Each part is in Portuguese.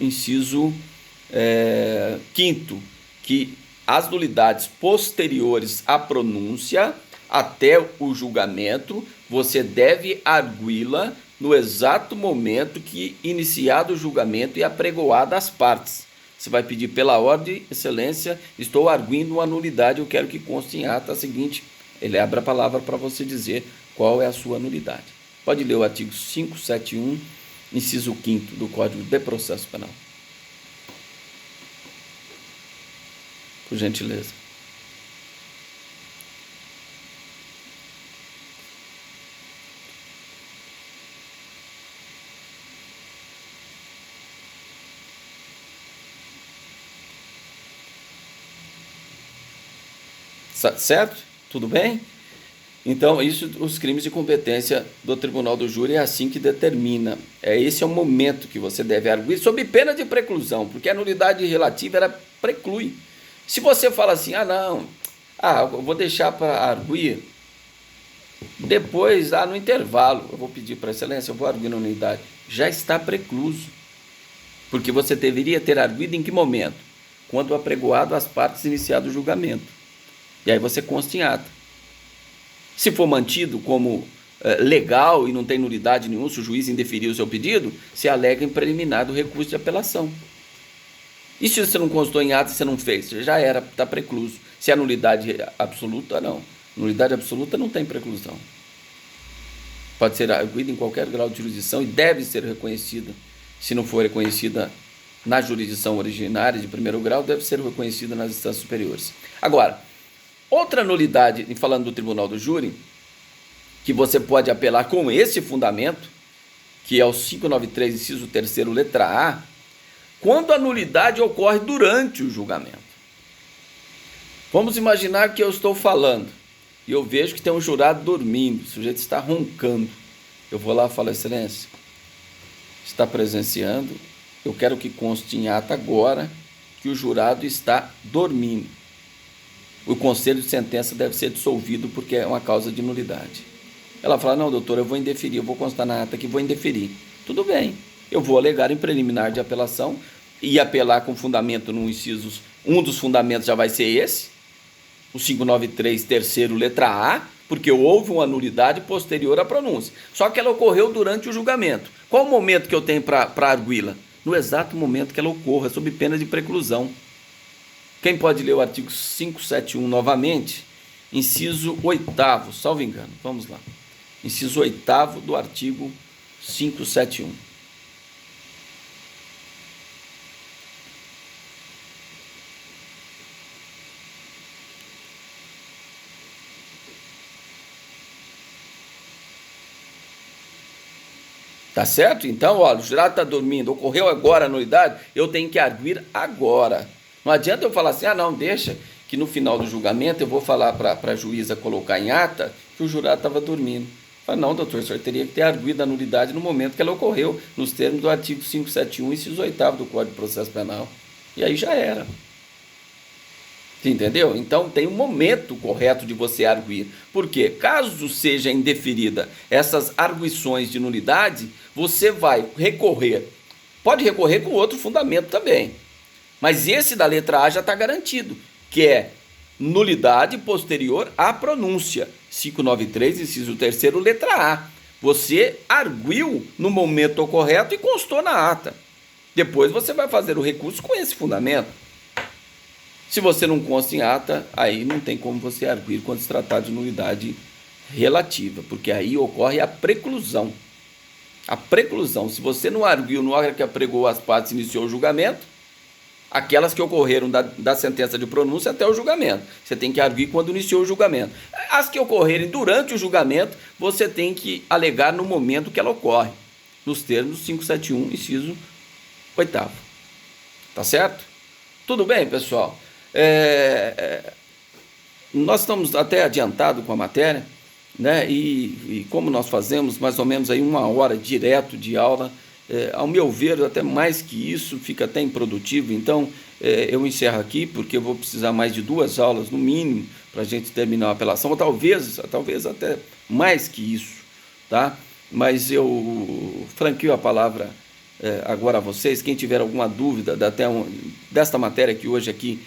inciso quinto, que as nulidades posteriores à pronúncia até o julgamento, você deve arguí-la no exato momento que iniciado o julgamento e apregoada as partes. Você vai pedir pela ordem, excelência, estou arguindo uma nulidade, eu quero que conste em ata a seguinte. Ele abre a palavra para você dizer qual é a sua nulidade. Pode ler o artigo 571, inciso 5º do Código de Processo Penal. Por gentileza. Certo? Tudo bem? Então, isso, os crimes de competência do Tribunal do Júri é assim que determina. Esse é o momento que você deve arguir, sob pena de preclusão, porque a nulidade relativa ela preclui. Se você fala assim, eu vou deixar para arguir, depois, no intervalo, eu vou pedir para a excelência, eu vou arguir na nulidade, já está precluso. Porque você deveria ter arguido em que momento? Quando apregoado as partes iniciado o julgamento. E aí você consta em ata. Se for mantido como legal e não tem nulidade nenhuma, se o juiz indeferiu o seu pedido, se alega em preliminar do recurso de apelação. E se você não constou em ata e você não fez? Já era, está precluso. Se é nulidade absoluta, não. Nulidade absoluta não tem preclusão. Pode ser arguida em qualquer grau de jurisdição e deve ser reconhecida. Se não for reconhecida na jurisdição originária de primeiro grau, deve ser reconhecida nas instâncias superiores. Agora, outra nulidade, falando do Tribunal do Júri, que você pode apelar com esse fundamento, que é o 593, inciso 3º, letra A, quando a nulidade ocorre durante o julgamento. Vamos imaginar que eu estou falando e eu vejo que tem um jurado dormindo, o sujeito está roncando. Eu vou lá e falo, excelência, está presenciando, eu quero que conste em ata agora que o jurado está dormindo. O conselho de sentença deve ser dissolvido porque é uma causa de nulidade. Ela fala, não, doutor, eu vou indeferir, eu vou constar na ata que vou indeferir. Tudo bem, eu vou alegar em preliminar de apelação e apelar com fundamento no inciso, um dos fundamentos já vai ser esse, o 593, terceiro, letra A, porque houve uma nulidade posterior à pronúncia. Só que ela ocorreu durante o julgamento. Qual o momento que eu tenho para arguí-la? No exato momento que ela ocorra, sob pena de preclusão. Quem pode ler o artigo 571 novamente? Inciso 8º, salvo engano. Vamos lá. Inciso 8º do artigo 571. Tá certo? Então, olha, o jurado está dormindo, ocorreu agora a nulidade, eu tenho que arguir agora. Não adianta eu falar assim, não, deixa que no final do julgamento eu vou falar para a juíza colocar em ata que o jurado estava dormindo. Fala, não, doutor, o senhor teria que ter arguido a nulidade no momento que ela ocorreu, nos termos do artigo 571, inciso 8º do Código de Processo Penal. E aí já era. Entendeu? Então tem um momento correto de você arguir. Porque caso seja indeferida essas arguições de nulidade, você vai recorrer. Pode recorrer com outro fundamento também. Mas esse da letra A já está garantido, que é nulidade posterior à pronúncia. 593, inciso 3º, letra A. Você arguiu no momento correto e constou na ata. Depois você vai fazer o recurso com esse fundamento. Se você não consta em ata, aí não tem como você arguir quando se tratar de nulidade relativa, porque aí ocorre a preclusão. A preclusão, se você não arguiu no hora que apregou as partes e iniciou o julgamento, aquelas que ocorreram da sentença de pronúncia até o julgamento, você tem que arguir quando iniciou o julgamento. As que ocorrerem durante o julgamento, você tem que alegar no momento que ela ocorre, nos termos 571, inciso 8º. Tá certo? Tudo bem, pessoal? Nós estamos até adiantados com a matéria, né? E como nós fazemos mais ou menos aí 1 hora direto de aula, ao meu ver, até mais que isso, fica até improdutivo. Então, eu encerro aqui, porque eu vou precisar mais de 2 aulas, no mínimo, para a gente terminar a apelação, ou talvez até mais que isso, tá? Mas eu franqueio a palavra agora a vocês. Quem tiver alguma dúvida desta matéria que hoje aqui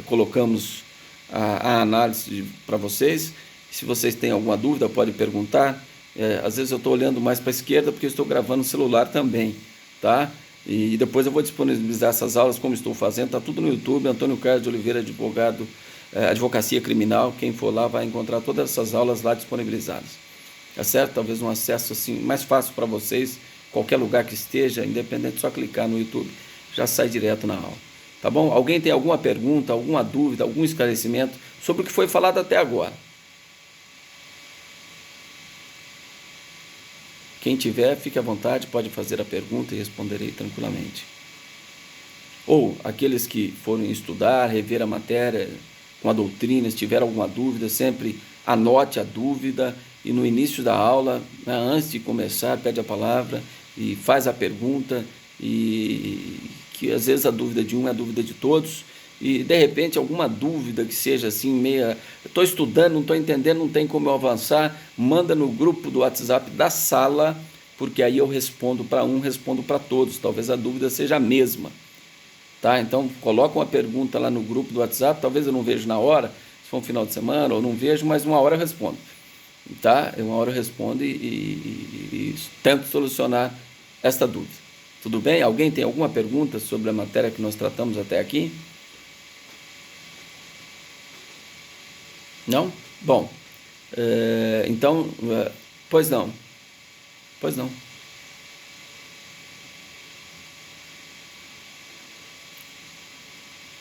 colocamos a análise para vocês, se vocês têm alguma dúvida, pode perguntar. Às vezes eu estou olhando mais para a esquerda porque eu estou gravando no celular também, tá? E depois eu vou disponibilizar essas aulas como estou fazendo, está tudo no YouTube, Antônio Carlos de Oliveira, advogado, Advocacia Criminal. Quem for lá vai encontrar todas essas aulas lá disponibilizadas, tá certo? Talvez um acesso assim mais fácil para vocês, qualquer lugar que esteja, independente, só clicar no YouTube, já sai direto na aula, tá bom? Alguém tem alguma pergunta, alguma dúvida, algum esclarecimento sobre o que foi falado até agora? Quem tiver, fique à vontade, pode fazer a pergunta e responderei tranquilamente. Ou aqueles que forem estudar, rever a matéria com a doutrina, se tiver alguma dúvida, sempre anote a dúvida e no início da aula, antes de começar, pede a palavra e faz a pergunta, e que às vezes a dúvida de um é a dúvida de todos, e de repente alguma dúvida que seja assim meia, estou estudando, não estou entendendo, não tem como eu avançar, manda no grupo do WhatsApp da sala, porque aí eu respondo para um, respondo para todos, talvez a dúvida seja a mesma, tá? Então coloca uma pergunta lá no grupo do WhatsApp, talvez eu não vejo na hora, se for um final de semana, ou não vejo, mas uma hora eu respondo, tá? Uma hora eu respondo e tento solucionar esta dúvida. Tudo bem? Alguém tem alguma pergunta sobre a matéria que nós tratamos até aqui? Não? Bom, então, pois não. Pois não.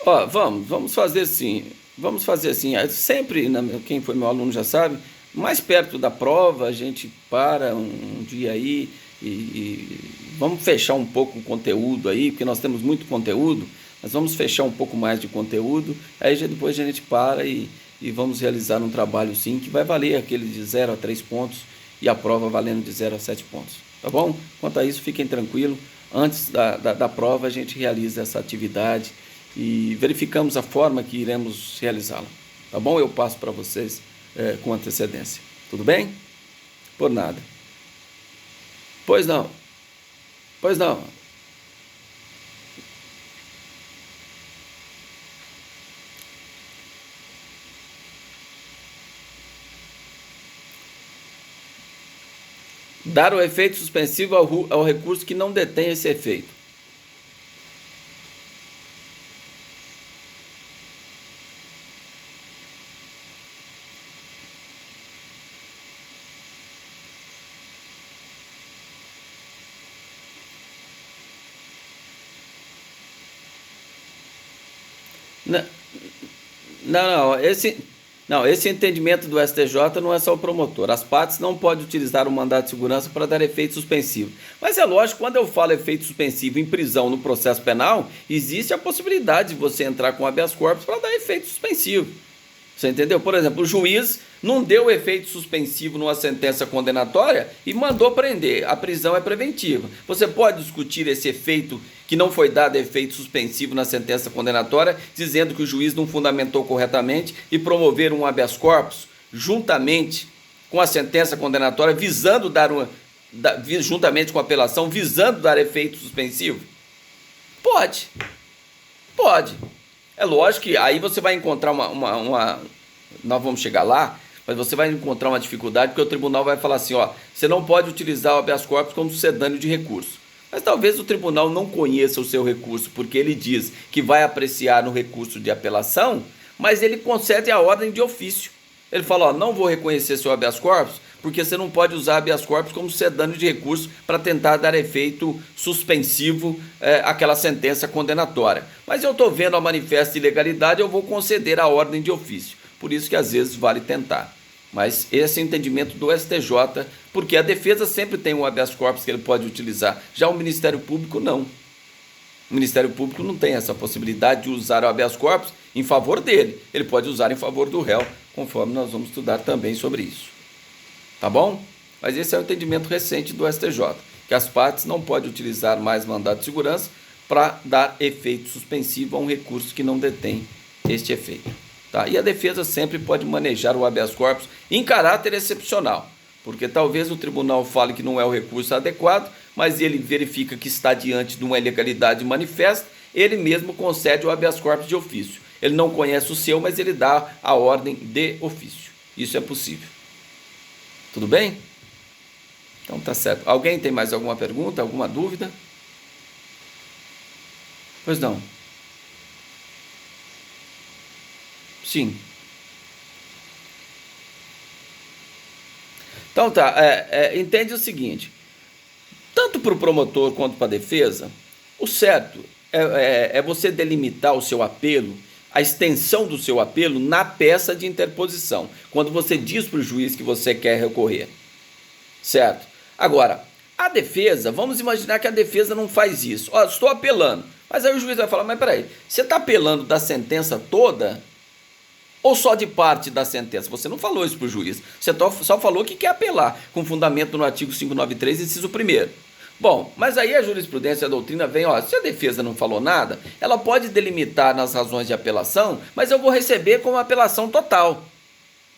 Ó, vamos fazer assim. Vamos fazer assim. Sempre, quem foi meu aluno já sabe, mais perto da prova, a gente para um dia aí e vamos fechar um pouco o conteúdo aí, porque nós temos muito conteúdo, mas vamos fechar um pouco mais de conteúdo, aí depois a gente para e vamos realizar um trabalho sim, que vai valer aquele de 0 a 3 pontos e a prova valendo de 0 a 7 pontos, tá bom? Quanto a isso, fiquem tranquilos, antes da prova a gente realiza essa atividade e verificamos a forma que iremos realizá-la, tá bom? Eu passo para vocês com antecedência, tudo bem? Por nada. Pois não, pois não. Dar o efeito suspensivo ao recurso que não detém esse efeito. Não, esse entendimento do STJ não é só o promotor. As partes não podem utilizar o mandado de segurança para dar efeito suspensivo. Mas é lógico, quando eu falo efeito suspensivo em prisão no processo penal, existe a possibilidade de você entrar com habeas corpus para dar efeito suspensivo. Você entendeu? Por exemplo, o juiz não deu efeito suspensivo numa sentença condenatória e mandou prender. A prisão é preventiva. Você pode discutir esse efeito que não foi dado efeito suspensivo na sentença condenatória, dizendo que o juiz não fundamentou corretamente e promover um habeas corpus juntamente com a sentença condenatória, visando juntamente com a apelação, visando dar efeito suspensivo? Pode. Pode. É lógico que aí você vai encontrar nós vamos chegar lá, mas você vai encontrar uma dificuldade, porque o tribunal vai falar assim, ó, você não pode utilizar o habeas corpus como sucedâneo de recurso. Mas talvez o tribunal não conheça o seu recurso, porque ele diz que vai apreciar no recurso de apelação, mas ele concede a ordem de ofício. Ele fala, ó, não vou reconhecer seu habeas corpus, porque você não pode usar habeas corpus como sucedâneo de recurso para tentar dar efeito suspensivo àquela sentença condenatória. Mas eu estou vendo a manifesta de ilegalidade, eu vou conceder a ordem de ofício. Por isso que às vezes vale tentar. Mas esse é o entendimento do STJ, porque a defesa sempre tem um habeas corpus que ele pode utilizar. Já o Ministério Público não. O Ministério Público não tem essa possibilidade de usar o habeas corpus em favor dele. Ele pode usar em favor do réu, conforme nós vamos estudar também sobre isso. Tá bom? Mas esse é o entendimento recente do STJ, que as partes não podem utilizar mais mandado de segurança para dar efeito suspensivo a um recurso que não detém este efeito. Tá? E a defesa sempre pode manejar o habeas corpus em caráter excepcional, porque talvez o tribunal fale que não é o recurso adequado, mas ele verifica que está diante de uma ilegalidade manifesta, ele mesmo concede o habeas corpus de ofício. Ele não conhece o seu, mas ele dá a ordem de ofício. Isso é possível. Tudo bem? Então tá certo. Alguém tem mais alguma pergunta, alguma dúvida? Pois não. Sim. Então tá, entende o seguinte, tanto para o promotor quanto para a defesa, o certo é você delimitar o seu apelo, a extensão do seu apelo na peça de interposição, quando você diz para o juiz que você quer recorrer, certo? Agora, a defesa, vamos imaginar que a defesa não faz isso, ó, estou apelando, mas aí o juiz vai falar, mas peraí, você está apelando da sentença toda ou só de parte da sentença? Você não falou isso para o juiz, você só falou que quer apelar, com fundamento no artigo 593, inciso 1º. Bom, mas aí a jurisprudência, a doutrina vem, ó, se a defesa não falou nada, ela pode delimitar nas razões de apelação, mas eu vou receber como apelação total.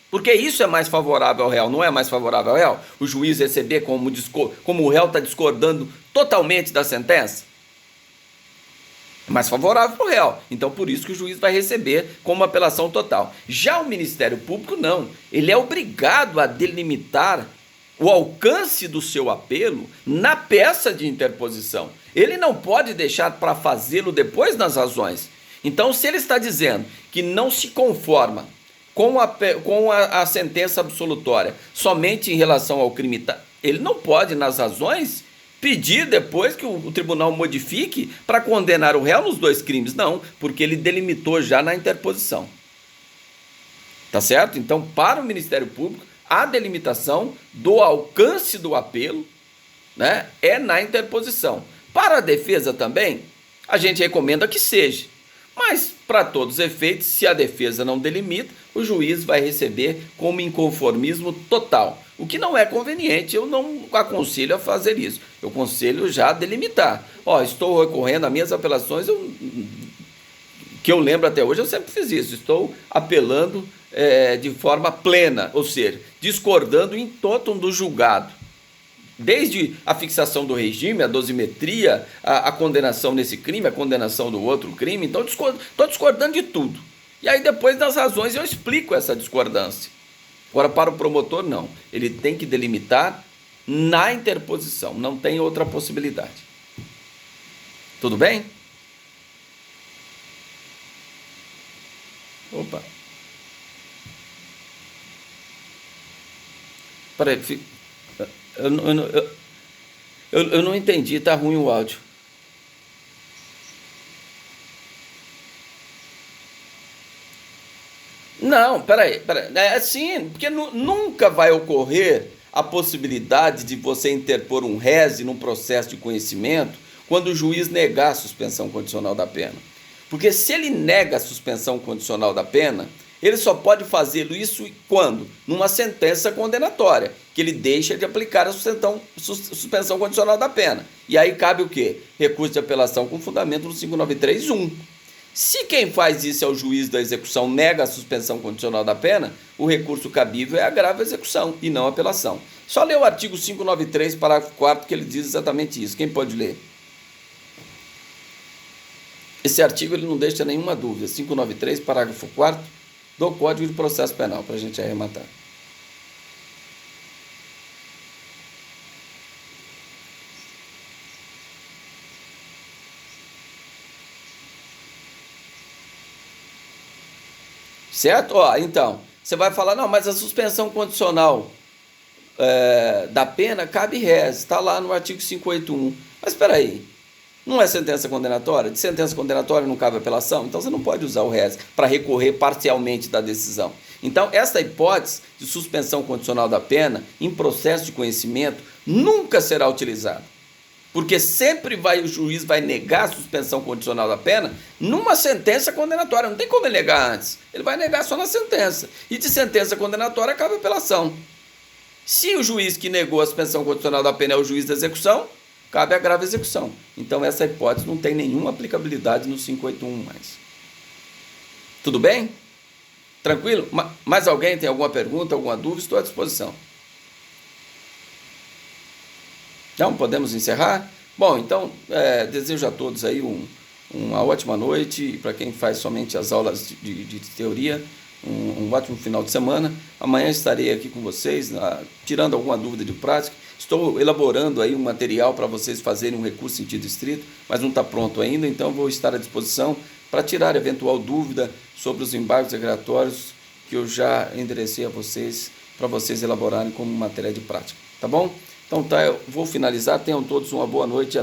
Porque isso é mais favorável ao réu, não é mais favorável ao réu? O juiz receber como o réu está discordando totalmente da sentença? É mais favorável para o réu. Então, por isso que o juiz vai receber como apelação total. Já o Ministério Público, não. Ele é obrigado a delimitar o alcance do seu apelo na peça de interposição. Ele não pode deixar para fazê-lo depois nas razões. Então, se ele está dizendo que não se conforma com a sentença absolutória somente em relação ao crime, ele não pode, nas razões, pedir depois que o tribunal modifique para condenar o réu nos 2 crimes. Não, porque ele delimitou já na interposição. Tá certo? Então, para o Ministério Público, a delimitação do alcance do apelo, né, é na interposição. Para a defesa também, a gente recomenda que seja. Mas, para todos os efeitos, se a defesa não delimita, o juiz vai receber como inconformismo total. O que não é conveniente, eu não aconselho a fazer isso. Eu aconselho já a delimitar. Ó, estou recorrendo às minhas apelações, que eu lembro até hoje, eu sempre fiz isso. Estou apelando de forma plena, ou seja, discordando em totum do julgado. Desde a fixação do regime, a dosimetria, a condenação nesse crime, a condenação do outro crime. Então, estou discordando de tudo. E aí, depois das razões, eu explico essa discordância. Agora, para o promotor, não. Ele tem que delimitar na interposição. Não tem outra possibilidade. Tudo bem? Opa. Peraí, eu não entendi, tá ruim o áudio. Não, peraí. É assim, porque nunca vai ocorrer a possibilidade de você interpor um rese num processo de conhecimento quando o juiz negar a suspensão condicional da pena. Porque se ele nega a suspensão condicional da pena, ele só pode fazê-lo isso quando? Numa sentença condenatória, que ele deixa de aplicar a suspensão condicional da pena. E aí cabe o quê? Recurso de apelação com fundamento no 593.1. Se quem faz isso é o juiz da execução, nega a suspensão condicional da pena, o recurso cabível é agravo à execução e não apelação. Só ler o artigo 593, parágrafo 4º, que ele diz exatamente isso. Quem pode ler? Esse artigo ele não deixa nenhuma dúvida. 593, parágrafo 4º do Código de Processo Penal, para a gente arrematar. Certo? Ó, então, você vai falar, não, mas a suspensão condicional da pena cabe res, está lá no artigo 581. Mas espera aí, não é sentença condenatória? De sentença condenatória não cabe apelação? Então você não pode usar o res para recorrer parcialmente da decisão. Então, essa hipótese de suspensão condicional da pena em processo de conhecimento nunca será utilizada. Porque sempre o juiz vai negar a suspensão condicional da pena numa sentença condenatória. Não tem como ele negar antes. Ele vai negar só na sentença. E de sentença condenatória cabe apelação. Se o juiz que negou a suspensão condicional da pena é o juiz da execução, cabe agravo à execução. Então, essa hipótese não tem nenhuma aplicabilidade no 581 mais. Tudo bem? Tranquilo? Mais alguém tem alguma pergunta, alguma dúvida? Estou à disposição. Não, podemos encerrar? Bom, então, desejo a todos aí uma ótima noite, para quem faz somente as aulas de teoria, um ótimo final de semana. Amanhã estarei aqui com vocês, tirando alguma dúvida de prática. Estou elaborando aí um material para vocês fazerem um recurso em sentido estrito, mas não está pronto ainda, então vou estar à disposição para tirar eventual dúvida sobre os embargos declaratórios que eu já enderecei a vocês, para vocês elaborarem como matéria de prática, tá bom? Então tá, eu vou finalizar, tenham todos uma boa noite.